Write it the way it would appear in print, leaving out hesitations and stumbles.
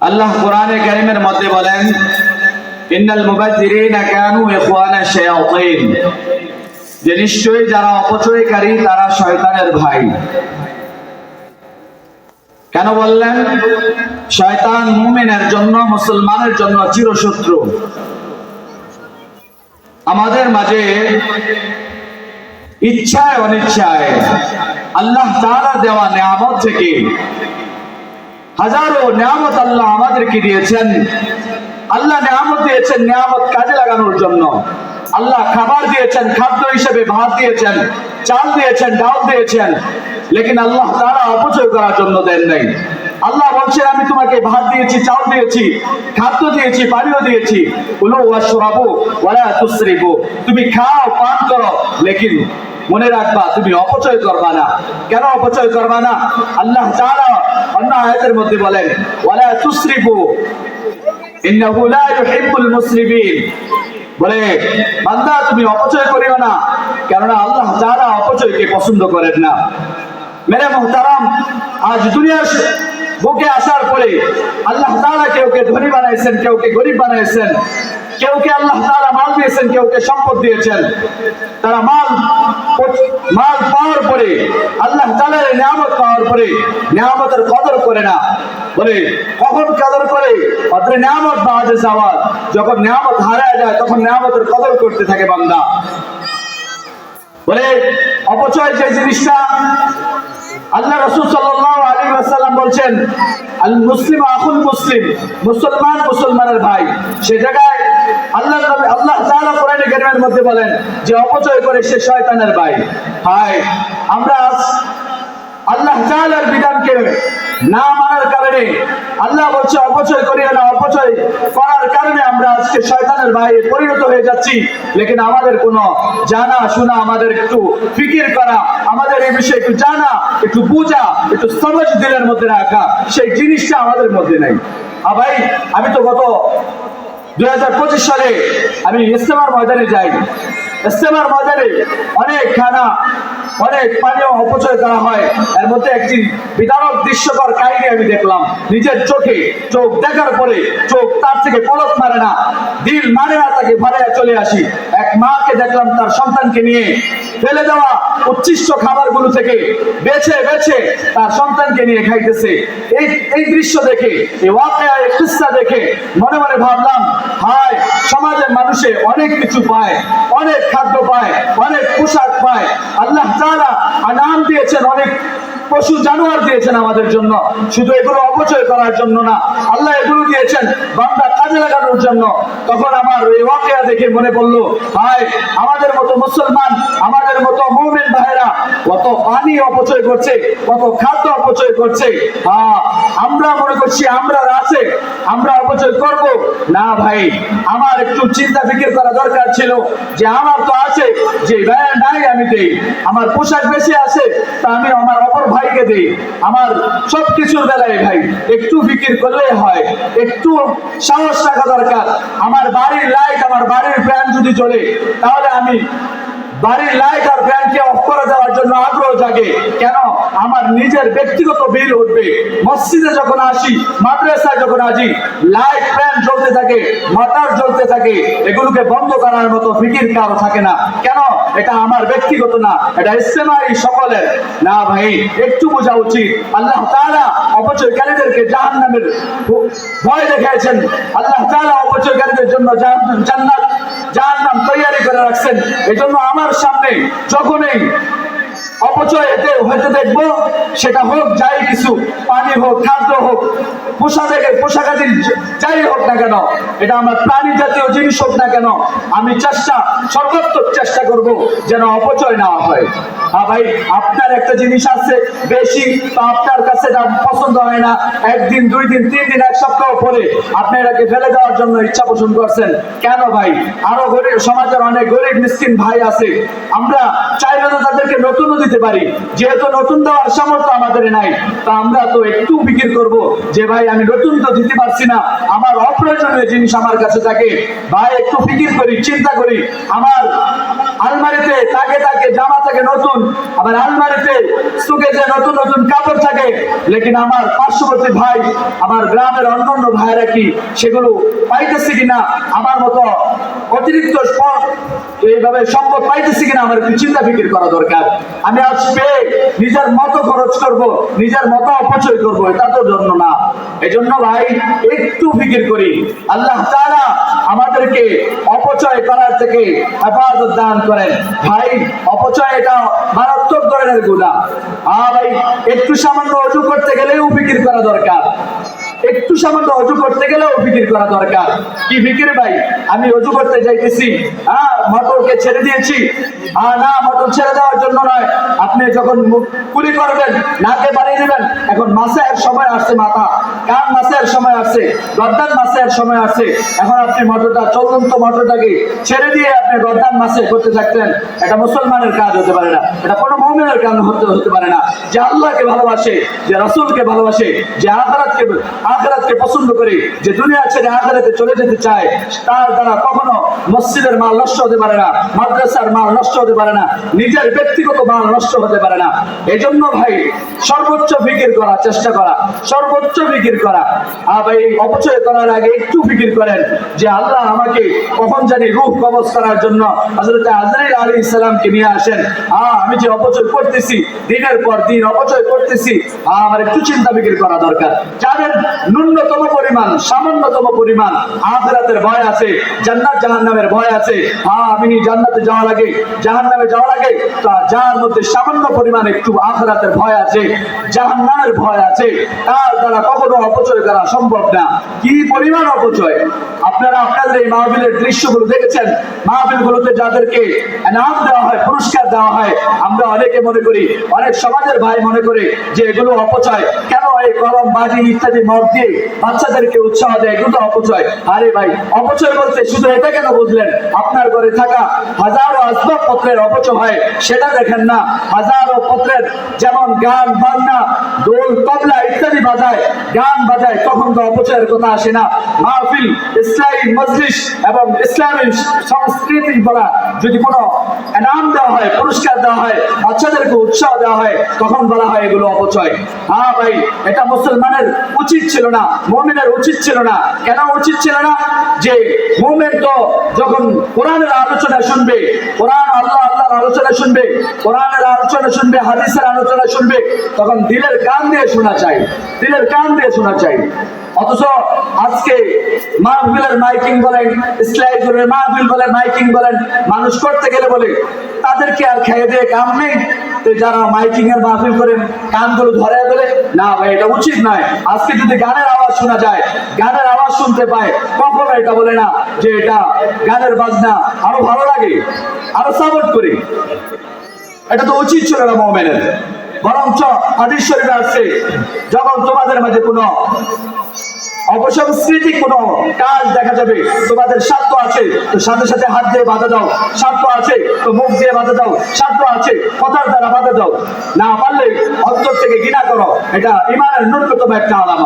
আল্লাহ কোরআনে কারীমের মধ্যে বলেন, ইন্নাল মুবাযযিরিনা কানু ইখওয়ানা শায়াতিন, যে নিশ্চয়ই যারা অপচয়কারী তারা শয়তানের ভাই। কেন বললেন? শয়তান মুমিনের জন্য, মুসলমানের জন্য চিরশত্রু। আমাদের মাঝে ইচ্ছায় অনিচ্ছায় আল্লাহ তাআলা দেওয়া নিয়ামত থেকে হাজারো নিয়ামত আল্লাহ আমাদেরকে দিয়েছেন। আল্লাহ নিয়ামত দিয়েছেন নিয়ামত কাজে লাগানোর জন্য। আল্লাহ খাবার দিয়েছেন, খাদ্য হিসেবে ভাত দিয়েছেন, চাল দিয়েছেন, ডাল দিয়েছেন, লেকিন আল্লাহ তাআলা অপচয় করার জন্য দেন নাই। আল্লাহ বলছেন, আমি তোমাকে ভাত দিয়েছি, চাল দিয়েছি, খাদ্য দিয়েছি, পানীয় দিয়েছি, কুলু ওয়াশরাবু ওয়ালা তুসরিফু, তুমি খাও, পান করো, লেকিন মনে রাখবা তুমি অপচয় করবা না। কেন অপচয় করবা না? আল্লাহ তাআলা অন্য আয়াতের মধ্যে বলেন, ওয়ালা তুসরিফু ইন্নাহু লা ইউহিব্বুল মুসরিফিন, বলে বান্দা তুমি অপচয় করিও না, কেননা আল্লাহ তাআলা অপচয়কে পছন্দ করেন না। মেরে মুহতারাম, আজ দুনিয়ার বুকে আসার পরে আল্লাহ তাআলা কেউকে ধনী বানাইছেন, কেউকে গরিব বানাইছেন, কেউকে আল্লাহ তাআলা মাল দিয়েছেন, কেউকে সম্পদ দিয়েছেন। তারা মাল পাওয়ার পরে, আল্লাহ তাআলার নিয়ামত পাওয়ার পরে নিয়ামতের কদর করে না। বলে কখন কদর করে? অতরে নিয়ামত পাওয়া যায় যাওয়ার, যখন নিয়ামত হারায় যায় তখন নিয়ামতের কদর করতে থাকে বান্দা। বলে অপচয় যে জিনিসটা, আল্লাহ রাসূল সাল্লাল্লাহু আলাইহি ওয়াসাল্লাম বলছেন, আল মুসলিম আখুল মুসলিম, মুসলমান মুসলমানের ভাই। সে জায়গায় আল্লাহ তাআলা কোরআনে কারীমের মধ্যে বলেন যে অপচয় করে সে শয়তানের ভাই। হায়, আমরা আল্লাহ তাআলার বিধানকে না মানার কারণে, আল্লাহ বলছে অপচয় করিও না, অপচয় করার কারণে আমরা আজকে শয়তানের ভাইয়ে পরিণত হয়ে যাচ্ছি। লেকিন আমাদের কোনো জানা শোনা, আমাদের একটু ফিকির করা, আমাদের এই বিষয়ে একটু জানা, একটু বোঝা, একটু সমাজ দিলের মধ্যে রাখা, সেই জিনিসটা আমাদের মধ্যে নেই। ভাই, আমি তো গত 2025 সালে আমি ইস্তেমার ময়দানে যাই। ইস্তেমার ময়দানে অনেক খানা, অনেক পানীয় অপচয় করা হয়। এর মধ্যে একটি বিদারক দৃশ্যকর কাহিনী আমি দেখলাম নিজের চোখে। চোখ দেখার পরে চোখ তার থেকে পলক মারে না, দিল মানে না, তাকে ফালাইয়া চলে আসি। এক মাকে দেখলাম তার সন্তানকে নিয়ে ফেলে দেওয়া উচ্ছিষ্ট খাবারগুলো থেকে বেছে বেছে তার সন্তানকে নিয়ে খাইতেছে। এই দৃশ্য দেখে, এই ওয়াকিয়া, এই কিসসা দেখে মনে মনে ভাবলাম, হায়, সমাজের মানুষে অনেক কিছু পায়, অনেক খাদ্য পায়, অনেক পোশাক পায়। আল্লাহ তাআলা আনাম দিয়েছেন, অনেক পশু জানোয়ার দিয়েছেন আমাদের জন্য, শুধু এগুলো অপচয় করার জন্য না। আল্লাহ এগুলো দিয়েছেন বান্দা কাজে লাগানোর জন্য। তখন আমার এই ওয়াকিয়া দেখে মনে পড়লো, হায়, আমাদের মতো মুসলমান, আমাদের মতো মুমিন ভাইরা কত পানি অপচয় করছে, কত খাদ্য অপচয় করছে। আমরা মনে করছি আমরা আছে, আমরা অপচয় করব না। ভাই, আমার একটু চিন্তা ফিকির করা দরকার ছিল যে আমার তো আছে, যে ভাই নাই আমি দেই, আমার পোশাক বেশি আছে তা আমি আমার অপর ভাইকে দেই। আমার সবকিছুর বেলায় ভাই একটু ফিকির করলেই হয়, একটু সাহস রাখা দরকার। আমার বাড়ির লাইট, আমার বাড়ির ফ্যান যদি চলে, তাহলে আমি বাড়ির লাইট আর ফ্যানকে অফ করে দেওয়ার জন্য আগ্রহ জাগে। কেন? আমার নিজের ব্যক্তিগত বিল উঠবে। মসজিদে যখন আসি, মাদ্রাসায় যখন আসি, লাইট ফ্যান চলতে থাকে, মোটর চলতে থাকে, এগুলোকে বন্ধ করার মতো ফিকির কারো থাকে না। কেন? এটা আমার ব্যক্তিগত না, এটা ইজতেমাই সকলের। না ভাই, একটু বোঝা উচিত। আল্লাহ তাআলা অপচয়কারীদেরকে জাহান্নামের ভয় দেখিয়েছেন। আল্লাহ তাআলা অপচয়কারীদের জন্য জাহান্নাম তৈরি করে রাখছেন। এজন্য আমার সামনে যখনই অপচয় হইতে দেখবো, সেটা হোক যাই কিছু, পানি হোক, খাদ্য হোক, পোশাকাদি যাই হোক না কেন, এটা আমার প্রাণী জাতীয় জিনিস হোক না কেন, আমি সর্বাত্মক চেষ্টা করব যেন অপচয় না হয়। ভাই, আপনার একটা জিনিস আছে বেশি, তো আপনার কাছে এটা পছন্দ হয় না, একদিন, 2 দিন, 3 দিন, 1 সপ্তাহ পরে আপনি এটাকে ফেলে দেওয়ার জন্য ইচ্ছা পোষণ করছেন। কেন ভাই? আরো গরিব, সমাজের অনেক গরিব মিসকিন ভাই আছে, আমরা চাইলে তো তাদেরকে নতুনও দিতে পারি, যেহেতু নতুন দেওয়ার সামর্থ্য আমাদের নাই, তা আমরা তো একটু ফিকির করব যে ভাই আমি নতুন তো দিতে পারছি না, আমার অপ্রয়োজনীয় জিনিস আমার কাছে থাকে। ভাই, একটু ফিকির করি, চিন্তা করি। আলমারিতে তাকে তাকে জামা থাকে নতুন, আবার আলমারিতে সুকেজে নতুন নতুন কাপড় থাকে, লেকিন আমার পার্শ্ববর্তী ভাই, আমার গ্রামের অন্যান্য ভাইরা কি সেগুলো পাইতেছে কিনা, আমার মতো অতিরিক্ত এইভাবে সম্পদ পাইতেছি কিনা, আমার একটু চিন্তা ফিকির করা দরকার। আমি আজ পেয়ে নিজের মতো খরচ করব, নিজের মতো অপচয় করব, এটা তো জন্য না। এজন্য ভাই একটু ফিকির করি। আল্লাহ তাআলা আমাদেরকে অপচয় করার থেকে হেফাজত দান করেন। ভাই অপচয় এটা মারাত্মক ধরনের গুনাহ। ভাই একটু সামান্য অজু করতে গেলেও ফিকির করা দরকার, একটু সামান্য অজু করতে গেলেও ফিকির করা দরকার। কি ফিকির ভাই? আমি অজু করতে যাইতেছি, মোটরকে ছেড়ে দিয়েছি। না, মোটর ছেড়ে দেওয়ার জন্য নয়, আপনি যখন কুলি করবেন নাকে পানি দিবেন, এখন মাসের সময় আসছে, মাথা কান মাসের সময় আসছে, গর্দান মাসের সময় আসছে, এখন আপনি মোটরটা চলন্ত মোটরটাকে ছেড়ে দিয়ে আপনি গর্দান মাসে করতে থাকতেন, এটা মুসলমানের কাজ হতে পারে না, এটা কোনো মুমিনের কাজ হতে পারে না। যে আল্লাহকে ভালোবাসে, যে রাসূলকে ভালোবাসে, যে আখিরাতকে পছন্দ করে, যে দুনিয়া ছেড়ে আখিরাতে চলে যেতে চায়, তার দ্বারা কখনো মসজিদের মাল নষ্ট হতে পারে না, মাদ্রাসার মাল নষ্ট হতে পারে না, নিজের ব্যক্তিগত মাল নষ্ট হতে পারে না। এজন্য ভাই সর্বোচ্চ ফিকির করার চেষ্টা করা, সর্বোচ্চ ফিকির করা। ভাই অপচয় করার আগে একটু ফিকির করেন যে আল্লাহ আমাকে কখন জানি রূহ কবজ করার জন্য হযরত আজরাইল আলাইহিস সালামকে নিয়ে আসেন। আমি যে অপচয় করতেছি, দিনের পর দিন অপচয় করতেছি, আমার একটু চিন্তা ফিকির করা দরকার। যাদের ন্যূনতম পরিমাণ, সামান্যতম পরিমাণ আখিরাতের ভয় আছে, জান্নাত জাহান্নামের ভয় আছে, আমি জান্নাতে যাওয়া লাগে, জাহান্নামে যাওয়া লাগে, তা যার মধ্যে সামান্য পরিমাণ একটু আখিরাতের ভয় আছে, জাহান্নামের ভয় আছে, তার দ্বারা কখনো অপচয় করা সম্ভব না। কি পরিমাণ অপচয়! আপনারা আপনাদের এই মাহফিলের দৃশ্যগুলো দেখেছেন, মাহফিলগুলোতে যাদেরকে ইনাম দেওয়া হয়, পুরস্কার দেওয়া হয়, আমরা অনেকে মনে করি, অনেক সমাজের ভাই মনে করে যে এগুলো অপচয়। কেন এই কলম বাজি ইত্যাদি মদ দিয়ে বাচ্চাদেরকে উৎসাহ দেয়, এগুলো অপচয়। আরে ভাই অপচয় বলতে শুধু এটা কেন বুঝলেন? আপনার ঘরে থাকা হাজারো আসবাবপত্রের অপচয় হয় সেটা দেখেন না? হাজারো পত্রের, যেমন গান বাজনা, দোল তবলা ইত্যাদি বাজায়, গান বাজায়, তখন তো অপচয়ের কথা আসে না। মাহফিল, ইসলামী মজলিস এবং ইসলামী সংস্কৃতি বলা যদি কোনো ইনাম দেওয়া হয়, পুরস্কার দেওয়া হয়, বাচ্চাদেরকে উৎসাহ দেওয়া হয়, তখন বলা হয় এগুলো অপচয়। ভাই এটা মুসলমানের উচিত ছিল না, মুমিনের উচিত ছিল না। কেন উচিত ছিল না? যে মুমিন তো যখন কোরআনের আলোচনা শুনবে, কোরআন আল্লাহর আলোচনা শুনবে, কোরআনের আলোচনা শুনবে, হাদিসের আলোচনা শুনবে, তখন দিলের কান দিয়ে শোনা চাই, দিলের কান দিয়ে শোনা চাই। অথচ আজকে মাহফিলের মাইকিং বলেন, ইসলামের মাহফিল বলেন, মাইকিং বলেন, মানুষ করতে গেলে বলে তাদেরকে আর খেয়ে দিয়ে কাম নেই। তো যারা মাইকিং এর মাহফিল করেন কানগুলো ধরে বলে না ভাই এটা উচিত নয়। আজকে যদি গানের আওয়াজ শোনা যায়, গানের আওয়াজ শুনতে পায়, কখনো এটা বলে না যে এটা গানের বাজনা আরো ভালো লাগে, আরো সাপোর্ট করি। এটা তো উচিত ছিল না মুমিনের। বরঞ্চ হাদিস শরীফে আছে, যখন তোমাদের মাঝে কোনো অপসংস্কৃতিক কোনো কাজ দেখা যাবে, তোমাদের স্বার্থ আছে তো সাথে সাথে হাত দিয়ে বাধা দাও, স্বার্থ আছে তো মুখ দিয়ে বাধা দাও, স্বার্থ আছে কথার দ্বারা বাধা দাও, না পারলে অন্তর থেকে ঘৃণা করো। এটা ঈমানের ন্যূনতম একটা আলামত।